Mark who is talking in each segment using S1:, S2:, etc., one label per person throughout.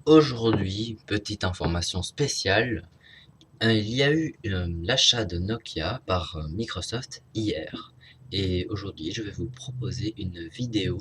S1: Aujourd'hui, petite information spéciale, il y a eu l'achat de Nokia par Microsoft hier. Et aujourd'hui, je vais vous proposer une vidéo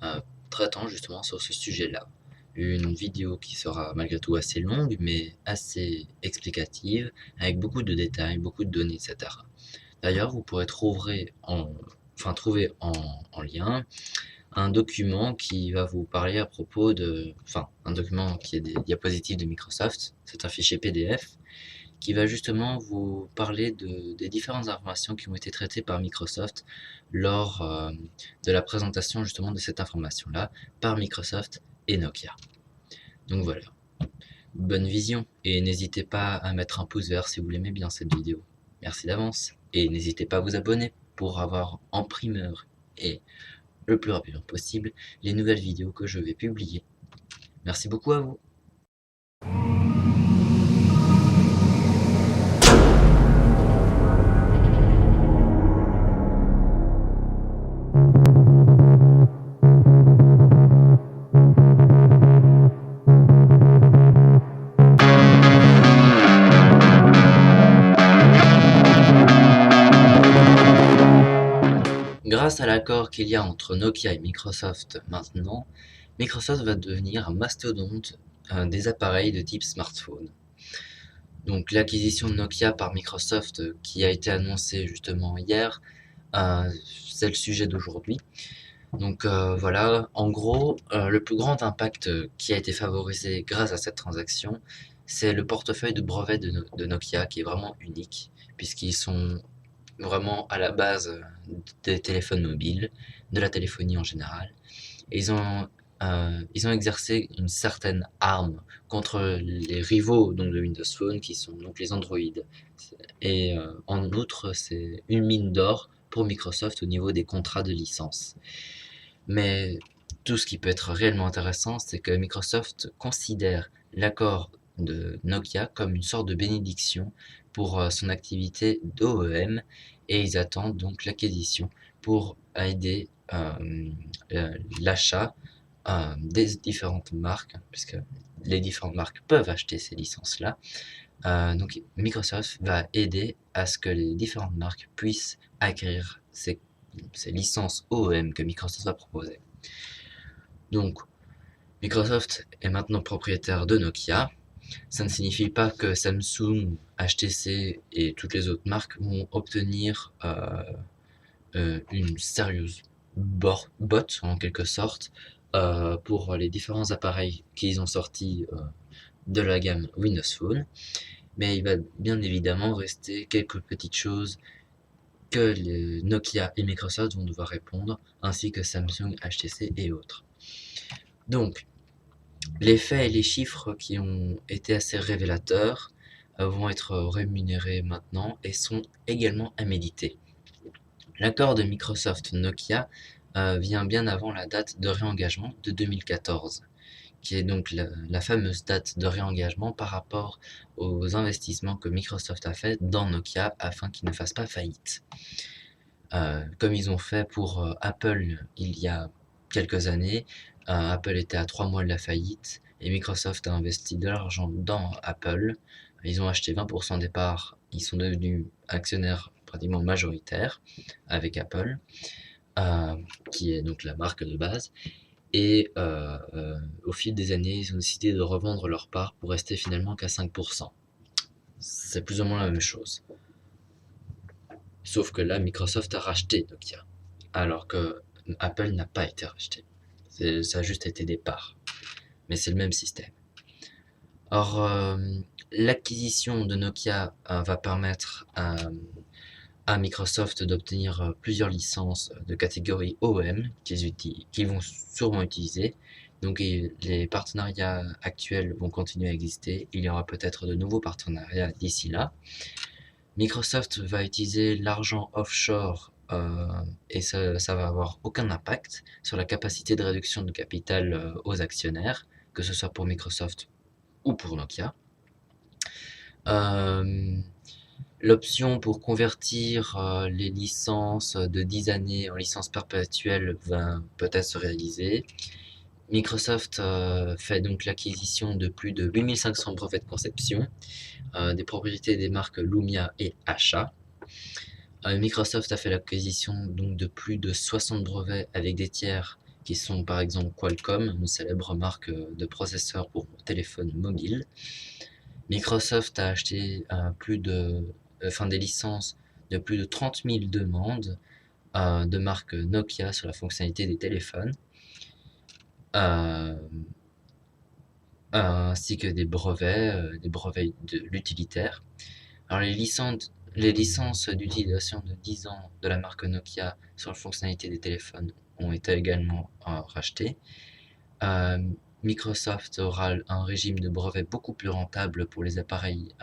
S1: euh, traitant justement sur ce sujet-là. Une vidéo qui sera malgré tout assez longue, mais assez explicative, avec beaucoup de détails, beaucoup de données, etc. D'ailleurs, vous pourrez trouver en lien un document qui va vous parler à propos un document qui est des diapositives de Microsoft, c'est un fichier PDF, qui va justement vous parler des différentes informations qui ont été traitées par Microsoft lors de la présentation justement de cette information-là par Microsoft et Nokia. Donc voilà, bonne vision, et n'hésitez pas à mettre un pouce vert si vous l'aimez bien cette vidéo. Merci d'avance, et n'hésitez pas à vous abonner pour avoir en primeur et le plus rapidement possible les nouvelles vidéos que je vais publier. Merci beaucoup à vous. Grâce à l'accord qu'il y a entre Nokia et Microsoft maintenant, Microsoft va devenir un mastodonte des appareils de type smartphone. Donc l'acquisition de Nokia par Microsoft qui a été annoncée justement hier, c'est le sujet d'aujourd'hui. Donc voilà, en gros, le plus grand impact qui a été favorisé grâce à cette transaction, c'est le portefeuille de brevets de Nokia qui est vraiment unique, puisqu'ils sont vraiment à la base des téléphones mobiles, de la téléphonie en général. Et ils ont exercé une certaine arme contre les rivaux donc, de Windows Phone, qui sont donc les Android. Et en outre, c'est une mine d'or pour Microsoft au niveau des contrats de licence. Mais tout ce qui peut être réellement intéressant, c'est que Microsoft considère l'accord de Nokia comme une sorte de bénédiction pour son activité d'OEM, et ils attendent donc l'acquisition pour aider l'achat des différentes marques, puisque les différentes marques peuvent acheter ces licences-là. Donc Microsoft va aider à ce que les différentes marques puissent acquérir ces licences OEM que Microsoft va proposer. Donc Microsoft est maintenant propriétaire de Nokia. Ça ne signifie pas que Samsung, HTC et toutes les autres marques vont obtenir une sérieuse botte en quelque sorte pour les différents appareils qu'ils ont sortis de la gamme Windows Phone. Mais il va bien évidemment rester quelques petites choses que les Nokia et Microsoft vont devoir répondre, ainsi que Samsung, HTC et autres. Donc, les faits et les chiffres qui ont été assez révélateurs vont être rémunérés maintenant et sont également à méditer. L'accord de Microsoft-Nokia vient bien avant la date de réengagement de 2014, qui est donc la fameuse date de réengagement par rapport aux investissements que Microsoft a fait dans Nokia afin qu'il ne fasse pas faillite. Comme ils ont fait pour Apple il y a quelques années. Apple était à 3 mois de la faillite et Microsoft a investi de l'argent dans Apple. Ils ont acheté 20% des parts, ils sont devenus actionnaires pratiquement majoritaires avec Apple, qui est donc la marque de base. Et au fil des années, ils ont décidé de revendre leurs parts pour rester finalement qu'à 5%. C'est plus ou moins la même chose. Sauf que là, Microsoft a racheté Nokia, alors que Apple n'a pas été racheté. Ça a juste été des parts. Mais c'est le même système. Or, l'acquisition de Nokia va permettre à Microsoft d'obtenir plusieurs licences de catégorie OEM qu'ils vont sûrement utiliser. Donc les partenariats actuels vont continuer à exister. Il y aura peut-être de nouveaux partenariats d'ici là. Microsoft va utiliser l'argent offshore et ça va avoir aucun impact sur la capacité de réduction de capital aux actionnaires, que ce soit pour Microsoft ou pour Nokia. L'option pour convertir les licences de 10 années en licences perpétuelles va peut-être se réaliser. Microsoft fait donc l'acquisition de plus de 8500 brevets de conception, des propriétés des marques Lumia et Asha. Microsoft a fait l'acquisition donc de plus de 60 brevets avec des tiers qui sont par exemple Qualcomm, une célèbre marque de processeurs pour téléphone mobile. Microsoft a acheté des licences de plus de 30 000 demandes de marque Nokia sur la fonctionnalité des téléphones, euh, ainsi que des brevets de l'utilitaire. Alors les licences d'utilisation de 10 ans de la marque Nokia sur la fonctionnalité des téléphones ont été également rachetées. Euh, Microsoft aura un régime de brevet beaucoup plus rentable pour les appareils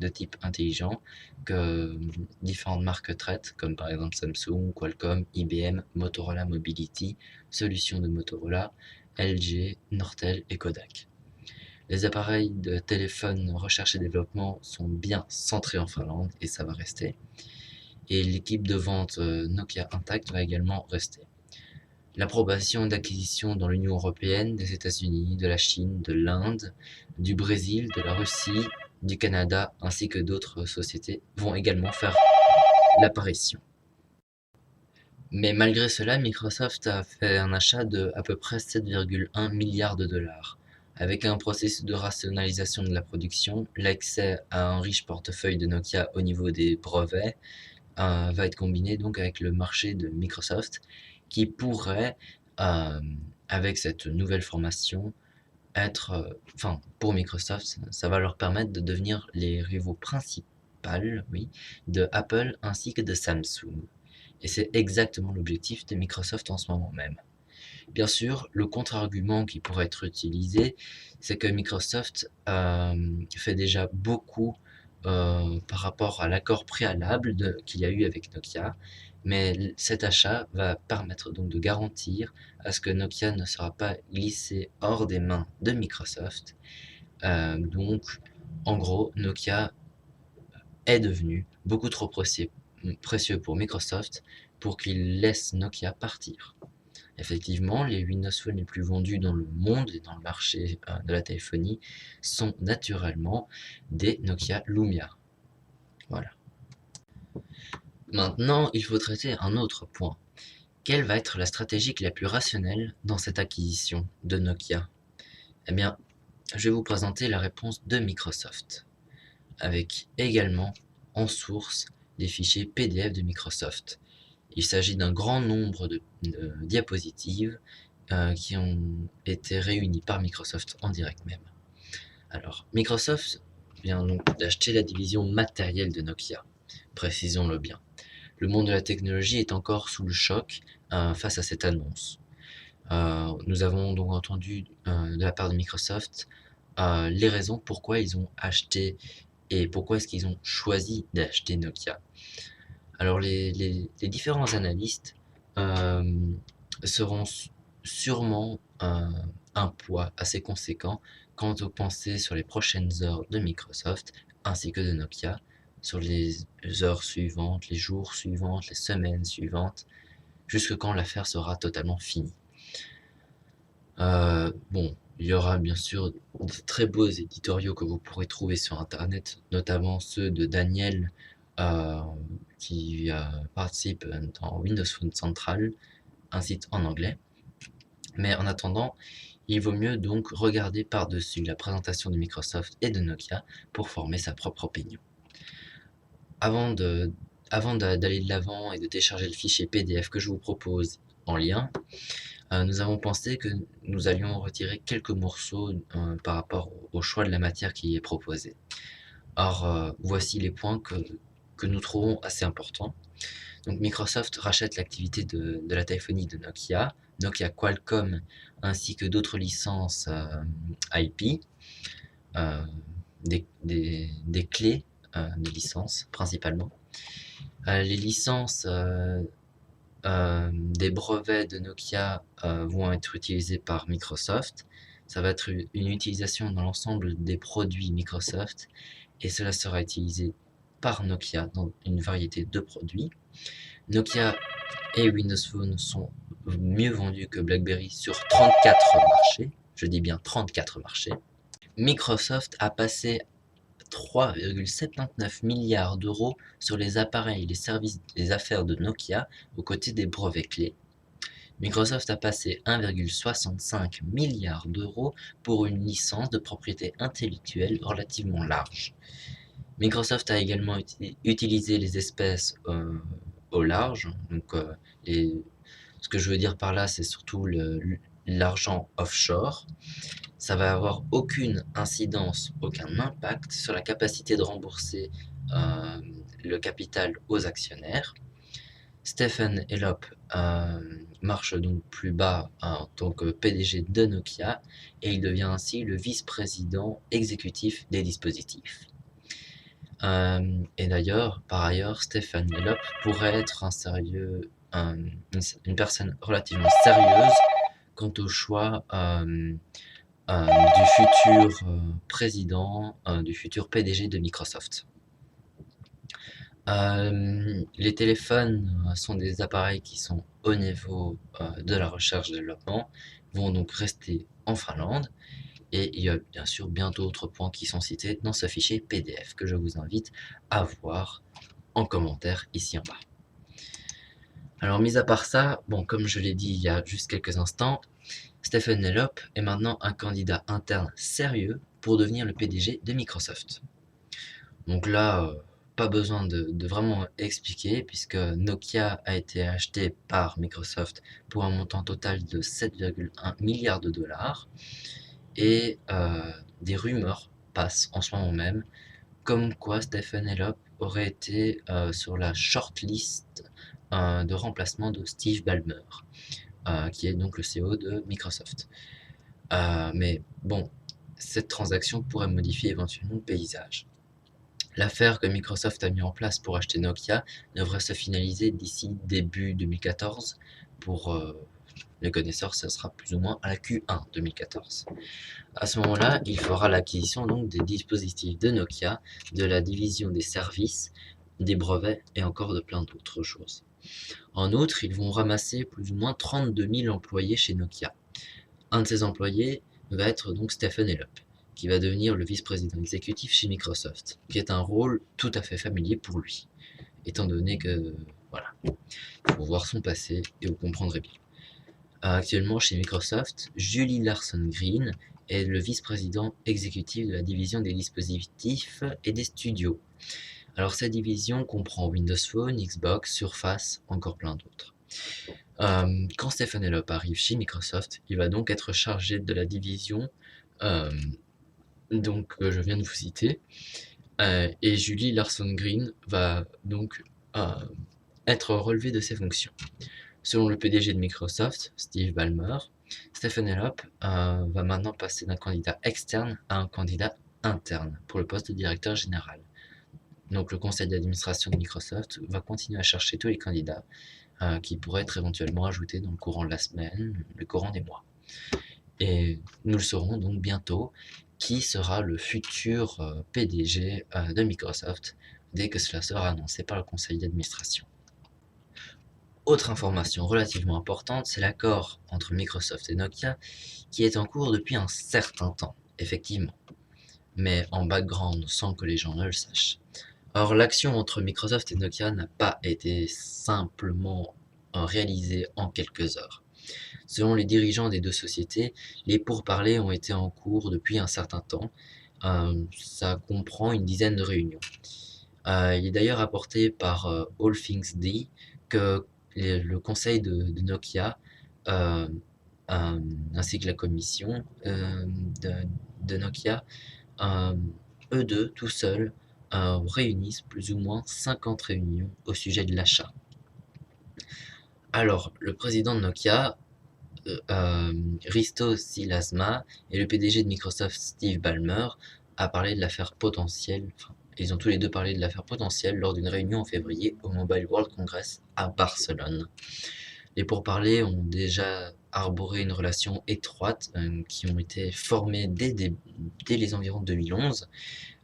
S1: de type intelligent que différentes marques traitent, comme par exemple Samsung, Qualcomm, IBM, Motorola Mobility, Solutions de Motorola, LG, Nortel et Kodak. Les appareils de téléphone recherche et développement sont bien centrés en Finlande et ça va rester. Et l'équipe de vente Nokia Intact va également rester. L'approbation d'acquisition dans l'Union européenne des États-Unis, de la Chine, de l'Inde, du Brésil, de la Russie, du Canada ainsi que d'autres sociétés vont également faire l'apparition. Mais malgré cela, Microsoft a fait un achat de à peu près 7,1 milliards de dollars. Avec un processus de rationalisation de la production, l'accès à un riche portefeuille de Nokia au niveau des brevets va être combiné donc avec le marché de Microsoft qui pourrait, euh, avec cette nouvelle formation, pour Microsoft, ça va leur permettre de devenir les rivaux principaux, oui, de Apple ainsi que de Samsung. Et c'est exactement l'objectif de Microsoft en ce moment même. Bien sûr, le contre-argument qui pourrait être utilisé, c'est que Microsoft fait déjà beaucoup par rapport à l'accord préalable qu'il y a eu avec Nokia, mais cet achat va permettre donc de garantir à ce que Nokia ne sera pas glissé hors des mains de Microsoft. Donc, en gros, Nokia est devenu beaucoup trop précieux pour Microsoft pour qu'il laisse Nokia partir. Effectivement, les Windows Phone les plus vendus dans le monde et dans le marché de la téléphonie sont naturellement des Nokia Lumia. Voilà. Maintenant, il faut traiter un autre point. Quelle va être la stratégie la plus rationnelle dans cette acquisition de Nokia? Eh bien, je vais vous présenter la réponse de Microsoft, avec également en source des fichiers PDF de Microsoft. Il s'agit d'un grand nombre de diapositives qui ont été réunies par Microsoft en direct même. Alors, Microsoft vient donc d'acheter la division matérielle de Nokia, précisons-le bien. Le monde de la technologie est encore sous le choc face à cette annonce. Nous avons donc entendu de la part de Microsoft les raisons pourquoi ils ont acheté et pourquoi est-ce qu'ils ont choisi d'acheter Nokia. Alors les différents analystes seront sûrement un poids assez conséquent quant aux pensées sur les prochaines heures de Microsoft ainsi que de Nokia, sur les heures suivantes, les jours suivants, les semaines suivantes, jusque quand l'affaire sera totalement finie. Bon, il y aura bien sûr de très beaux éditoriaux que vous pourrez trouver sur internet, notamment ceux de Daniel qui participe dans Windows Phone Central, un site en anglais. Mais en attendant, il vaut mieux donc regarder par-dessus la présentation de Microsoft et de Nokia pour former sa propre opinion. Avant d'aller de l'avant et de télécharger le fichier PDF que je vous propose en lien, nous avons pensé que nous allions retirer quelques morceaux par rapport au choix de la matière qui est proposée. Or, voici les points que nous trouvons assez importants. Donc Microsoft rachète l'activité de la téléphonie de Nokia, Nokia Qualcomm, ainsi que d'autres licences IP, des clés de licences principalement. Les licences des brevets de Nokia vont être utilisés par Microsoft. Ça va être une utilisation dans l'ensemble des produits Microsoft et cela sera utilisé par Nokia dans une variété de produits. Nokia et Windows Phone sont mieux vendu que BlackBerry sur 34 marchés, je dis bien 34 marchés. Microsoft a passé 3,79 milliards d'euros sur les appareils, les services, les affaires de Nokia aux côtés des brevets clés. Microsoft a passé 1,65 milliard d'euros pour une licence de propriété intellectuelle relativement large. Microsoft a également utilisé les espèces au large, donc ce que je veux dire par là, c'est surtout l'argent offshore. Ça va avoir aucune incidence, aucun impact sur la capacité de rembourser le capital aux actionnaires. Stephen Elop marche donc plus bas en tant que PDG de Nokia et il devient ainsi le vice-président exécutif des dispositifs. Et d'ailleurs, par ailleurs, Stephen Elop pourrait être une personne relativement sérieuse quant au choix du futur président, du futur PDG de Microsoft. Les téléphones sont des appareils qui sont au niveau de la recherche et développement, vont donc rester en Finlande. Et il y a bien sûr bien d'autres points qui sont cités dans ce fichier PDF que je vous invite à voir en commentaire ici en bas. Alors mis à part ça, bon comme je l'ai dit il y a juste quelques instants, Stephen Elop est maintenant un candidat interne sérieux pour devenir le PDG de Microsoft. Donc là, pas besoin de vraiment expliquer puisque Nokia a été acheté par Microsoft pour un montant total de 7,1 milliards de dollars et des rumeurs passent en ce moment même comme quoi Stephen Elop aurait été sur la shortlist de remplacement de Steve Ballmer, qui est donc le CEO de Microsoft. Mais bon, cette transaction pourrait modifier éventuellement le paysage. L'affaire que Microsoft a mis en place pour acheter Nokia devrait se finaliser d'ici début 2014. Pour les connaisseurs, ce sera plus ou moins à la Q1 2014. À ce moment-là, il fera l'acquisition donc des dispositifs de Nokia, de la division des services, des brevets et encore de plein d'autres choses. En outre, ils vont ramasser plus ou moins 32 000 employés chez Nokia. Un de ces employés va être donc Stephen Elop, qui va devenir le vice-président exécutif chez Microsoft, qui est un rôle tout à fait familier pour lui, étant donné que, voilà, il faut voir son passé et vous comprendrez bien. Actuellement chez Microsoft, Julie Larson-Green est le vice-président exécutif de la division des dispositifs et des studios. Alors cette division comprend Windows Phone, Xbox, Surface, encore plein d'autres. Quand Stephen Elop arrive chez Microsoft, il va donc être chargé de la division je viens de vous citer, et Julie Larson-Green va donc être relevée de ses fonctions. Selon le PDG de Microsoft, Steve Ballmer, Stephen Elop va maintenant passer d'un candidat externe à un candidat interne pour le poste de directeur général. Donc le conseil d'administration de Microsoft va continuer à chercher tous les candidats qui pourraient être éventuellement ajoutés dans le courant de la semaine, le courant des mois. Et nous le saurons donc bientôt qui sera le futur PDG de Microsoft dès que cela sera annoncé par le conseil d'administration. Autre information relativement importante, c'est l'accord entre Microsoft et Nokia qui est en cours depuis un certain temps, effectivement, mais en background sans que les gens ne le sachent. Or, l'action entre Microsoft et Nokia n'a pas été simplement réalisée en quelques heures. Selon les dirigeants des deux sociétés, les pourparlers ont été en cours depuis un certain temps. Ça comprend une dizaine de réunions. Il est d'ailleurs apporté par All Things D que le conseil de Nokia ainsi que la commission de Nokia, eux deux, tout seuls, réunissent plus ou moins 50 réunions au sujet de l'achat. Alors, le président de Nokia, Risto Siilasmaa, et le PDG de Microsoft, Steve Ballmer, a parlé de l'affaire potentielle, ils ont tous les deux parlé de l'affaire potentielle lors d'une réunion en février au Mobile World Congress à Barcelone. Les pourparlers ont déjà arboré une relation étroite qui ont été formées dès les environs de 2011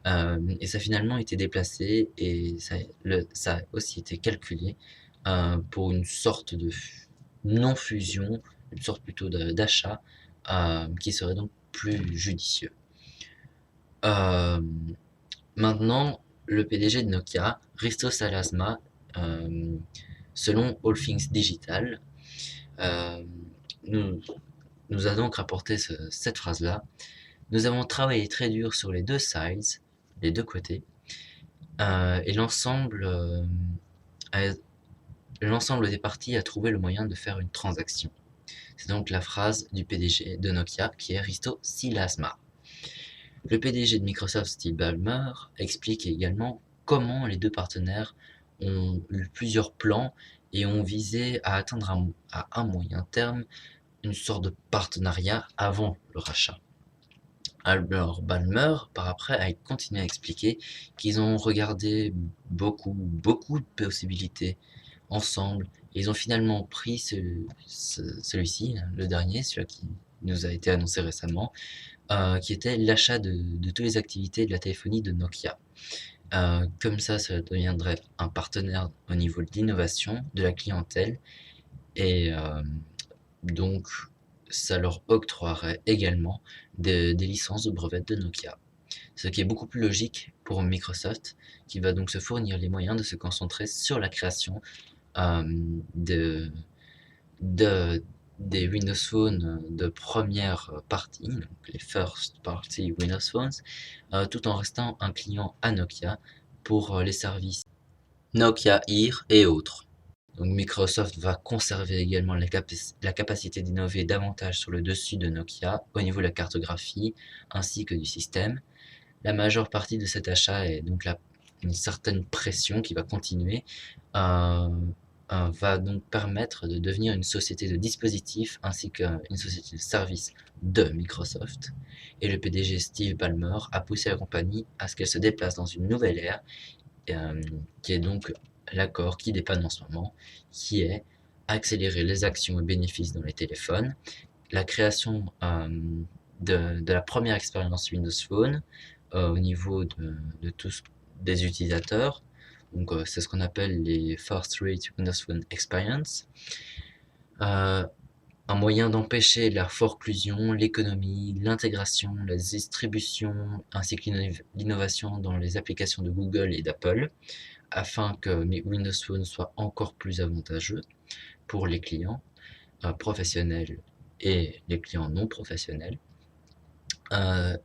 S1: et ça a finalement été déplacé et ça a aussi été calculé pour une sorte non-fusion, une sorte plutôt d'achat, qui serait donc plus judicieux. Maintenant, le PDG de Nokia, Risto Salasma, selon All Things Digital, euh, nous, nous a donc rapporté cette phrase-là. Nous avons travaillé très dur sur les deux sides, les deux côtés, et l'ensemble des parties a trouvé le moyen de faire une transaction. C'est donc la phrase du PDG de Nokia qui est Risto Salasma. Le PDG de Microsoft, Steve Ballmer, explique également comment les deux partenaires ont eu plusieurs plans et ont visé à atteindre à un moyen terme une sorte de partenariat avant le rachat. Alors Ballmer, par après, a continué à expliquer qu'ils ont regardé beaucoup de possibilités ensemble. Et ils ont finalement pris celui-ci, le dernier, celui qui nous a été annoncé récemment, qui était l'achat de toutes les activités de la téléphonie de Nokia. Comme ça deviendrait un partenaire au niveau de l'innovation, de la clientèle, et donc ça leur octroierait également des licences de brevets de Nokia. Ce qui est beaucoup plus logique pour Microsoft, qui va donc se fournir les moyens de se concentrer sur la création de, de, des Windows Phone de première partie, donc les first party Windows Phones, tout en restant un client à Nokia pour les services Nokia Ear et autres. Donc Microsoft va conserver également la capacité d'innover davantage sur le dessus de Nokia au niveau de la cartographie ainsi que du système. La majeure partie de cet achat est donc une certaine pression qui va continuer, va donc permettre de devenir une société de dispositifs ainsi qu'une société de services de Microsoft. Et le PDG Steve Ballmer a poussé la compagnie à ce qu'elle se déplace dans une nouvelle ère, qui est donc l'accord qui dépanne en ce moment, qui est accélérer les actions et bénéfices dans les téléphones, la création de la première expérience Windows Phone au niveau de tous des utilisateurs. Donc c'est ce qu'on appelle les First Rate Windows Phone Experience. Un moyen d'empêcher la forclusion, l'économie, l'intégration, la distribution, ainsi que l'innovation dans les applications de Google et d'Apple, afin que Windows Phone soit encore plus avantageux pour les clients professionnels et les clients non professionnels.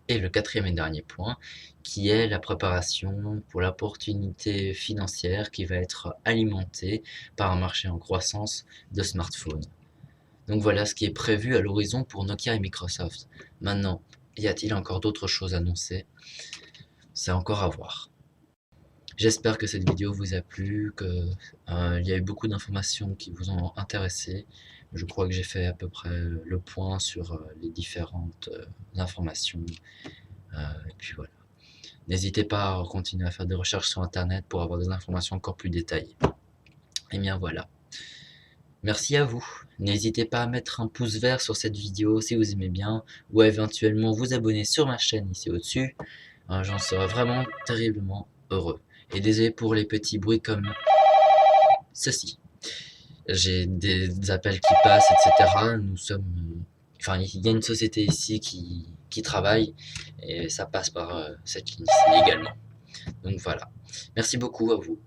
S1: Et le quatrième et dernier point, qui est la préparation pour l'opportunité financière qui va être alimentée par un marché en croissance de smartphones. Donc voilà ce qui est prévu à l'horizon pour Nokia et Microsoft. Maintenant, y a-t-il encore d'autres choses annoncées? C'est encore à voir. J'espère que cette vidéo vous a plu, qu'il y a eu beaucoup d'informations qui vous ont intéressé. Je crois que j'ai fait à peu près le point sur les différentes informations. Et puis voilà. N'hésitez pas à continuer à faire des recherches sur internet pour avoir des informations encore plus détaillées. Et bien voilà. Merci à vous. N'hésitez pas à mettre un pouce vert sur cette vidéo si vous aimez bien, ou à éventuellement vous abonner sur ma chaîne ici au-dessus. J'en serais vraiment terriblement heureux. Et désolé pour les petits bruits comme ceci. J'ai des appels qui passent, etc. Nous sommes... Enfin, il y a une société ici qui travaille, et ça passe par cette ligne ici également. Donc voilà. Merci beaucoup à vous.